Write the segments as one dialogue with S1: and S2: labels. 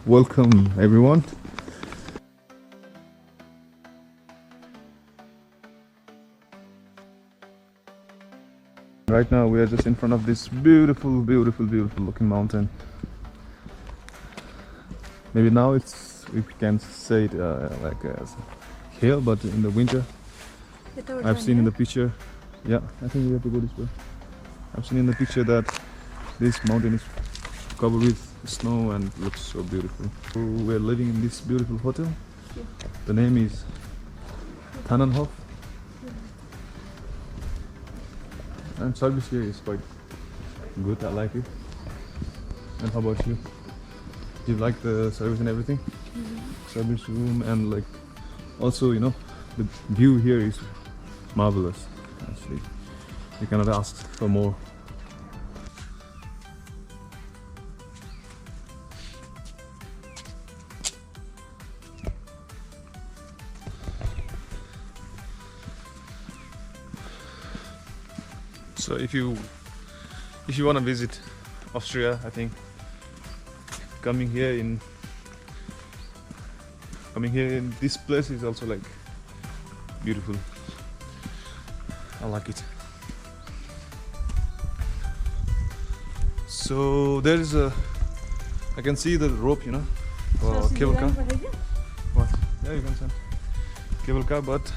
S1: Welcome everyone. Right now we are just in front of this beautiful looking mountain. Maybe now we can say it like a hill, but in the winter I've seen in the picture. Yeah, I think we have to go this way. I've seen in the picture that this mountain is covered with snow and looks so beautiful. So we're living in this beautiful hotel. The name is Tannenhof. And service here is quite good, I like it. And how about you? Do you like the service and everything? Service room, and like also, you know, the view here is marvelous. Actually, you cannot ask for more. So if you want to visit Austria, I think coming here in this place is also like beautiful. I like it. So there is I can see the rope, you know, cable car. What? Yeah, you can send cable car, but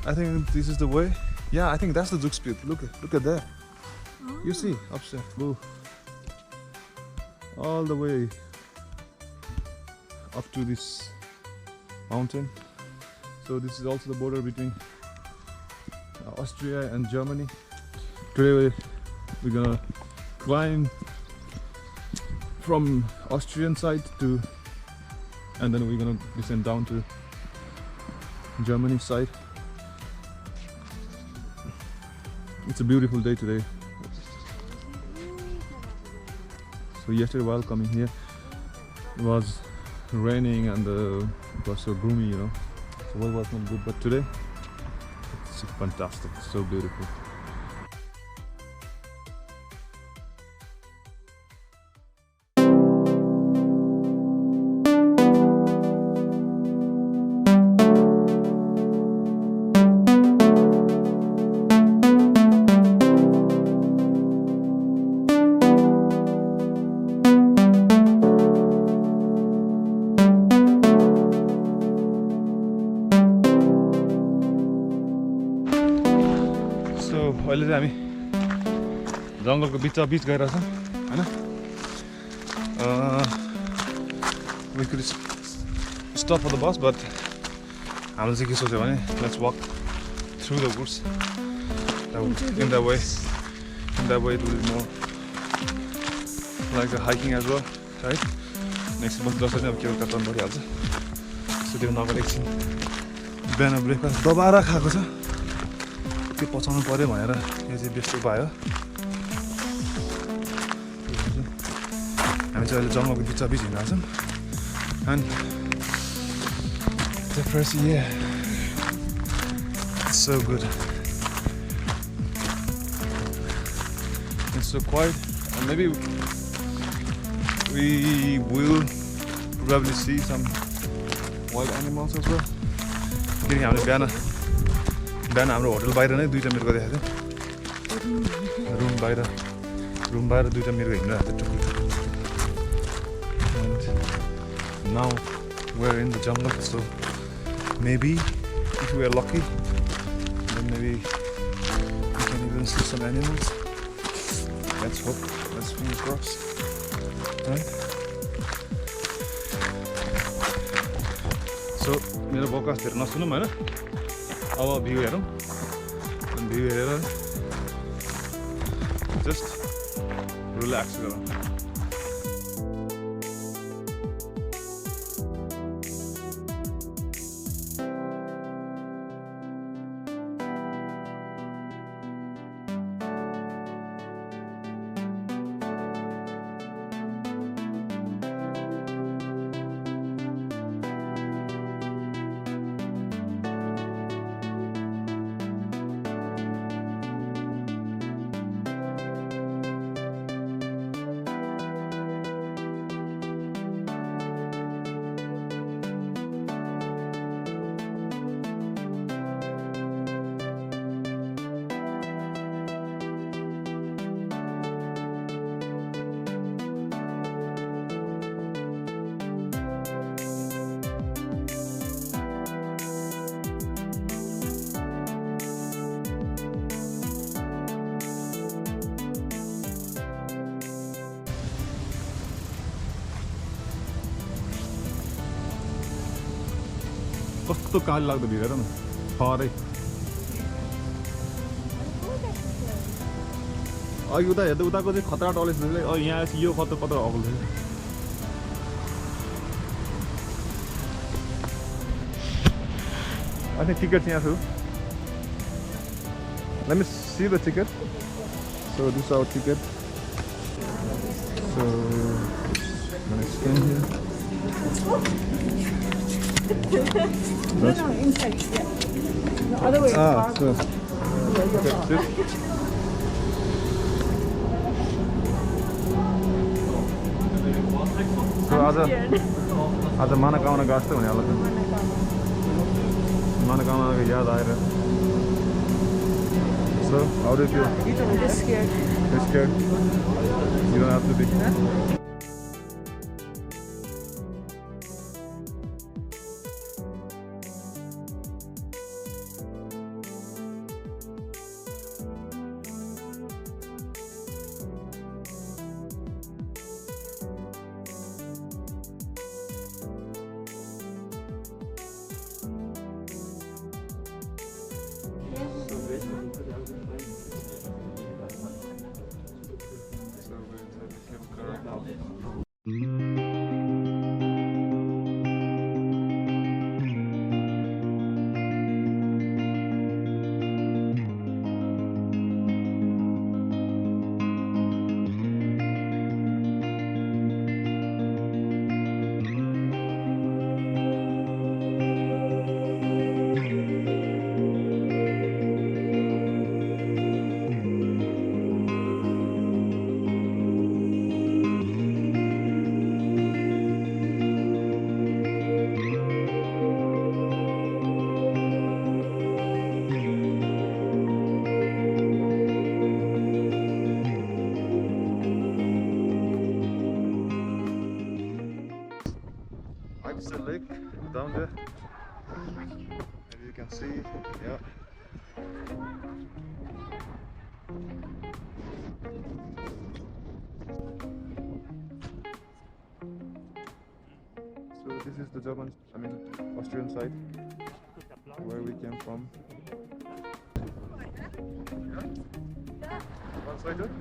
S1: I think this is the way. Yeah, I think that's the Zugspitze. Look at that. Oh. You see, upstairs. Whoa. All the way up to this mountain. So this is also the border between Austria and Germany. Today we're gonna climb from Austrian side to, and then we're gonna descend down to Germany side. It's a beautiful day today. So yesterday while coming here, it was raining and it was so gloomy, you know. So weather was not good, but today it's fantastic, so beautiful. अहिले चाहिँ हामी जङ्गलको बिच गइरहेछ हैन we could stop for the bus, but हामीले चाहिँ के सोच्यो भने let's walk through the woods. In that way it will be more like a hiking as well, right? Next month जसरी अब के कतन भइहाल्छ। सो त्यो नगर एकछिन बिहान ब्रेकफास्ट दबाएर खाएको छ, त्यो पचाउनु पर्यो भनेर यो चाहिँ बेस्ट उपाय हो। हामी चाहिँ अहिले जङ्गलको बिच हिँडेका छौँ and the fresh air, it's so good, it's so quiet, and maybe we will probably see some wild animals as well. किनकि हामीले बिहान हाम्रो होटल बाहिर नै 2टा मिरगो देखेको थियो। रुम बाहिर 2टा मिरगो हिँडिरहेको थियो। And now we're in the jungle, so maybe if we are lucky, then maybe we can even see some animals. Let's hope, let's fingers crossed, right? So मेरो podcast हेर्न नसुनौँ हैन, अब भ्यू हेरौँ, भ्यू हेरेर just relax गरौँ। कस्तो काली लाग्दो भिड हेर न थरै अघि उता हेर्दा उताको चाहिँ खतरा टलेस यहाँ यो खतरा खतरा अग्लो I think tickets here too. Let me see the ticket. So this is our ticket. So I'm gonna scan here.
S2: No, inside. Yeah. The other way.
S1: So okay, sit. So आज मनोकामना गाँस्तो हुने होला मनोकामनाको याद आएर So how do you feel?
S2: I'm scared.
S1: You're scared? You don't have to be. It's a lake down there. Maybe you can see, yeah. So this is the German, Austrian side where we came from. Yeah. One side there.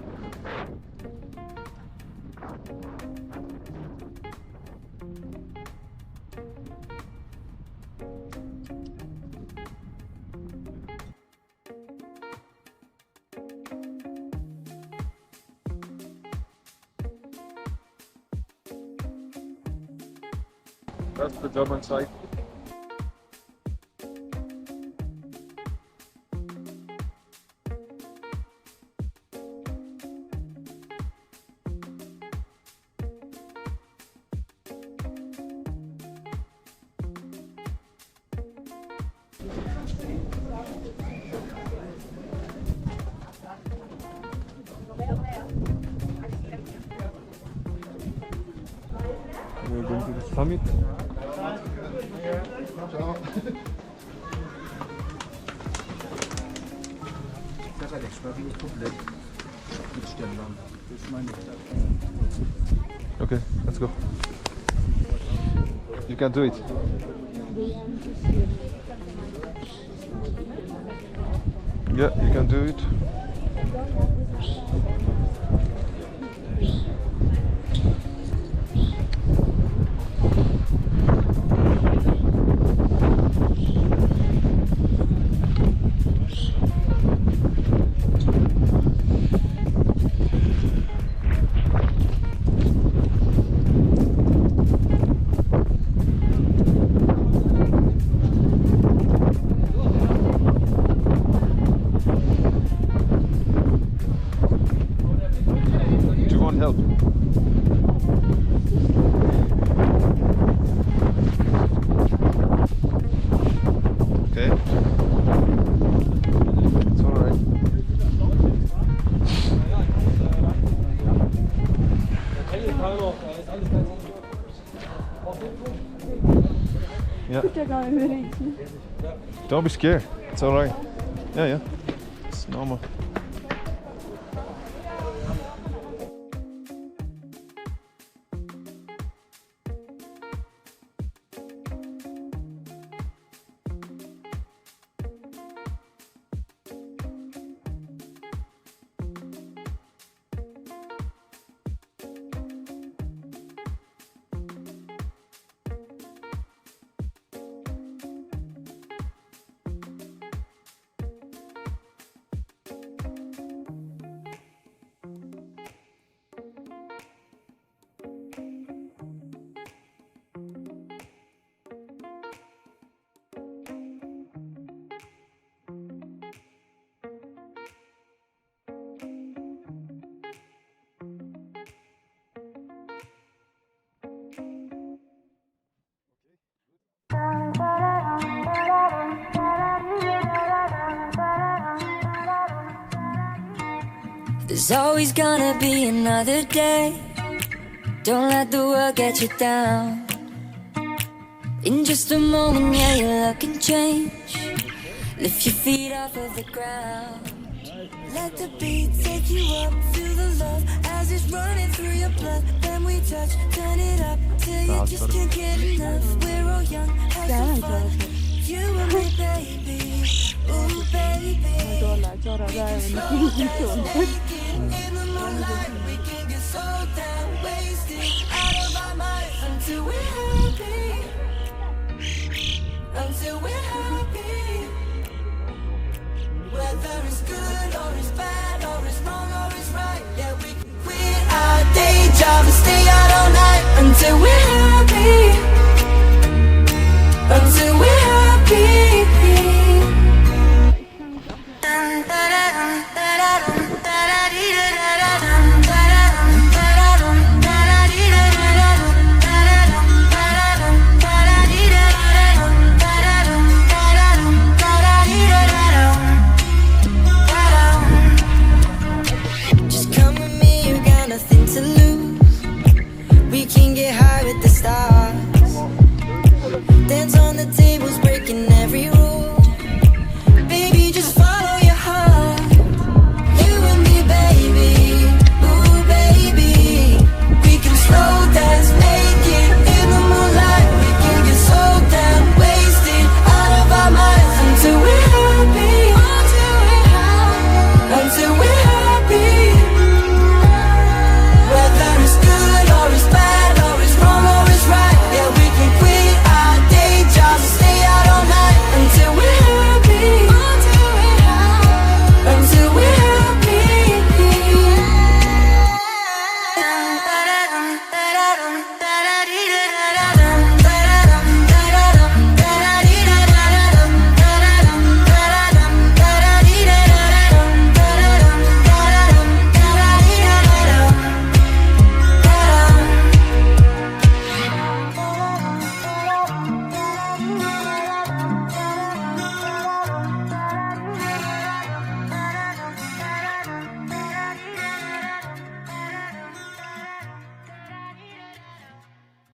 S1: That's the German side. We're going to the summit. Okay, let's go. You can do it. Yeah, you can do it. Help. Okay. It's all right. Yeah. Don't be scared. It's all right. Yeah. It's normal.
S3: There's always gonna be another day. Don't let the world get you down. In just a moment, yeah, your luck can change. Lift your feet off of the ground. Let the beat take you up. Feel the love as it's running through your blood. Then we touch, turn it up till you just can't get enough. We're all young, have some fun. You and me, baby. Ooh, baby. In the moonlight, we can get so down, wasted out of our minds until we're happy. Until we're happy. Whether it's good or it's bad or it's wrong or it's right, yeah, we quit our day job and stay out all night until we're happy.